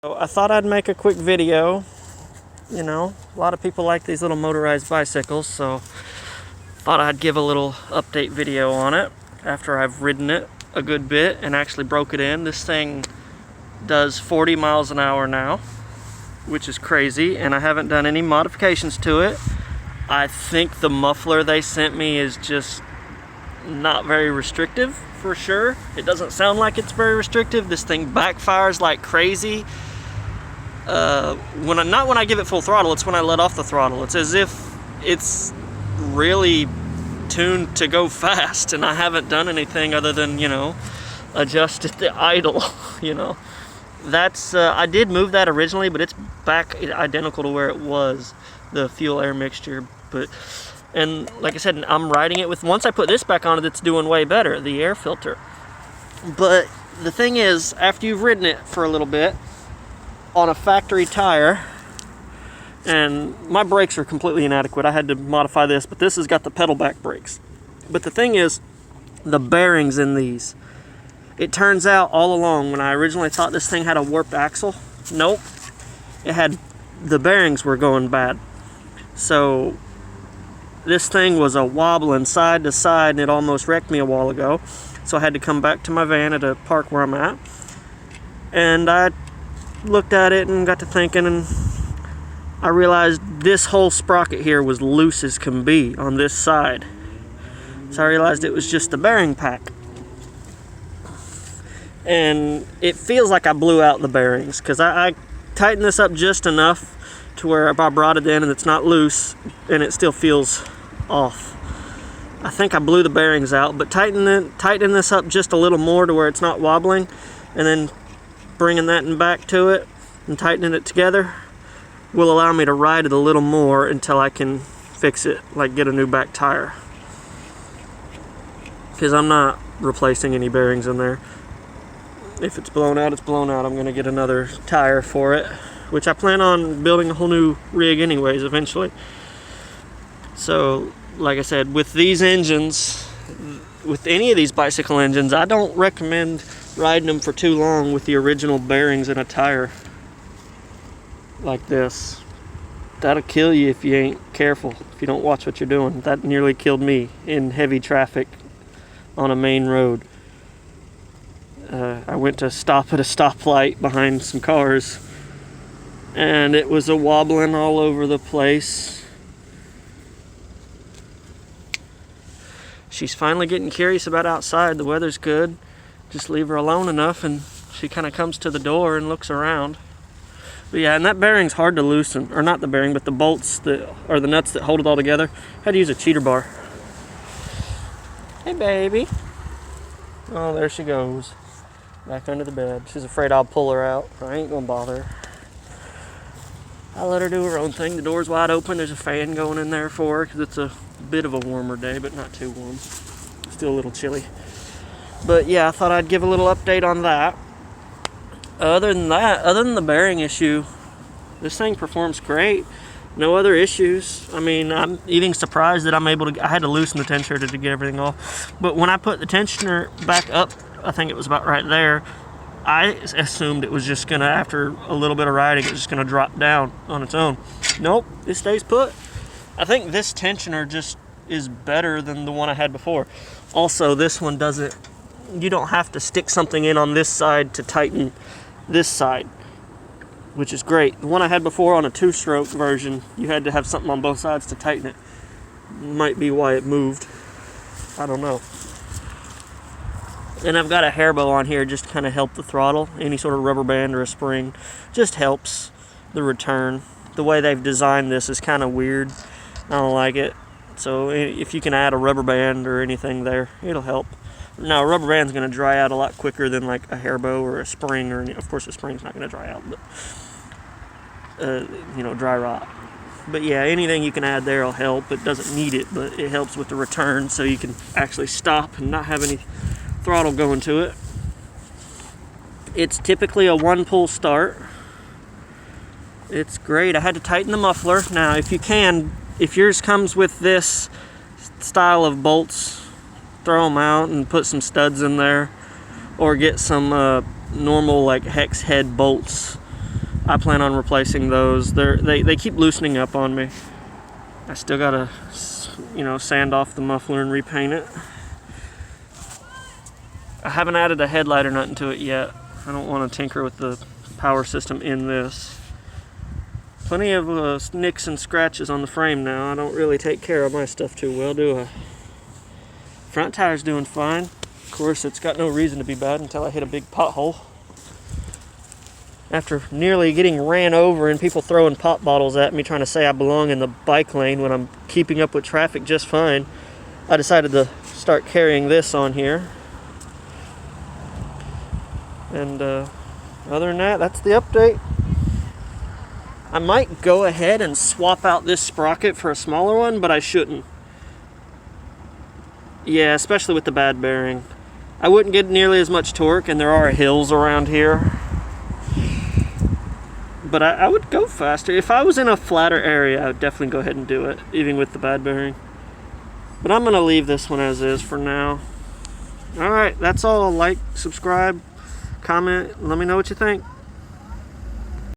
So I thought I'd make a quick video. You know, a lot of people like these little motorized bicycles, so thought I'd give a little update video on it after I've ridden it a good bit and actually broke it in. This thing does 40 miles an hour now, which is crazy, and I haven't done any modifications to it. I think the muffler they sent me is just not very restrictive for sure. It doesn't sound like it's very restrictive. This thing backfires like crazy. Not when I give it full throttle, it's when I let off the throttle. It's as if it's really tuned to go fast, and I haven't done anything other than, adjusted the idle, That's, I did move that originally, but it's back identical to where it was, the fuel-air mixture. And like I said, I'm riding it with, once I put this back on it, it's doing way better, the air filter. But the thing is, after you've ridden it for a little bit, on a factory tire, and my brakes are completely inadequate. I had to modify this, but this has got the pedal back brakes. But the thing is, the bearings in these, it turns out all along when I originally thought this thing had a warped axle, nope, the bearings were going bad. So this thing was a wobbling side to side, and it almost wrecked me a while ago. So I had to come back to my van at a park where I'm at, and I looked at it and got to thinking, and I realized this whole sprocket here was loose as can be on this side. So I realized it was just the bearing pack. And it feels like I blew out the bearings, because I tightened this up just enough to where if I brought it in and it's not loose, and it still feels off. I think I blew the bearings out, but tightening this up just a little more to where it's not wobbling, and then bringing that back to it and tightening it together will allow me to ride it a little more until I can fix it, like get a new back tire. Because I'm not replacing any bearings in there. If it's blown out, it's blown out. I'm going to get another tire for it, which I plan on building a whole new rig anyways eventually. So, like I said, with these engines, with any of these bicycle engines, I don't recommend riding them for too long with the original bearings in a tire like this. That'll kill you if you ain't careful, if you don't watch what you're doing. That nearly killed me in heavy traffic on a main road. I went to stop at a stoplight behind some cars, and it was a wobbling all over the place. She's finally getting curious about outside. The weather's good. Just leave her alone enough, and she kind of comes to the door and looks around. But yeah, and that bearing's hard to loosen. Or not the bearing, but the bolts or the nuts that hold it all together. I had to use a cheater bar. Hey, baby. Oh, there she goes. Back under the bed. She's afraid I'll pull her out. I ain't gonna bother her. I let her do her own thing. The door's wide open. There's a fan going in there for her because it's a bit of a warmer day, but not too warm. Still a little chilly. But yeah, I thought I'd give a little update on that. Other than the bearing issue, this thing performs great. No other issues. I mean, I'm even surprised that I had to loosen the tensioner to get everything off. But when I put the tensioner back up, I think it was about right there, I assumed it was just gonna, after a little bit of riding, it was just gonna drop down on its own. Nope, it stays put. I think this tensioner just is better than the one I had before. Also, this one you don't have to stick something in on this side to tighten this side, which is great. The one I had before on a 2-stroke version, you had to have something on both sides to tighten it. Might be why it moved. I don't know. And I've got a hair bow on here just to kind of help the throttle. Any sort of rubber band or a spring just helps the return. The way they've designed this is kind of weird. I don't like it. So if you can add a rubber band or anything there, it'll help. Now, a rubber band's going to dry out a lot quicker than like a hair bow or a spring, or of course a spring's not going to dry out, but dry rot. But yeah, anything you can add there will help. It doesn't need it, but it helps with the return, so you can actually stop and not have any throttle going to it. It's typically a 1-pull start. It's great. I had to tighten the muffler. Now, if yours comes with this style of bolts, throw them out and put some studs in there, or get some normal like hex head bolts I plan on replacing those. They keep loosening up on me. I still gotta, you know, sand off the muffler and repaint it. I haven't added a headlight or nothing to it yet. I don't want to tinker with the power system in this. Plenty of nicks and scratches on the frame now. I don't really take care of my stuff too well, do I? Front tire's doing fine. Of course, it's got no reason to be bad until I hit a big pothole. After nearly getting ran over and people throwing pop bottles at me trying to say I belong in the bike lane when I'm keeping up with traffic just fine, I decided to start carrying this on here. And other than that, that's the update. I might go ahead and swap out this sprocket for a smaller one, but I shouldn't. Yeah, especially with the bad bearing. I wouldn't get nearly as much torque, and there are hills around here. But I would go faster. If I was in a flatter area, I would definitely go ahead and do it, even with the bad bearing. But I'm going to leave this one as is for now. Alright, that's all. Like, subscribe, comment, let me know what you think.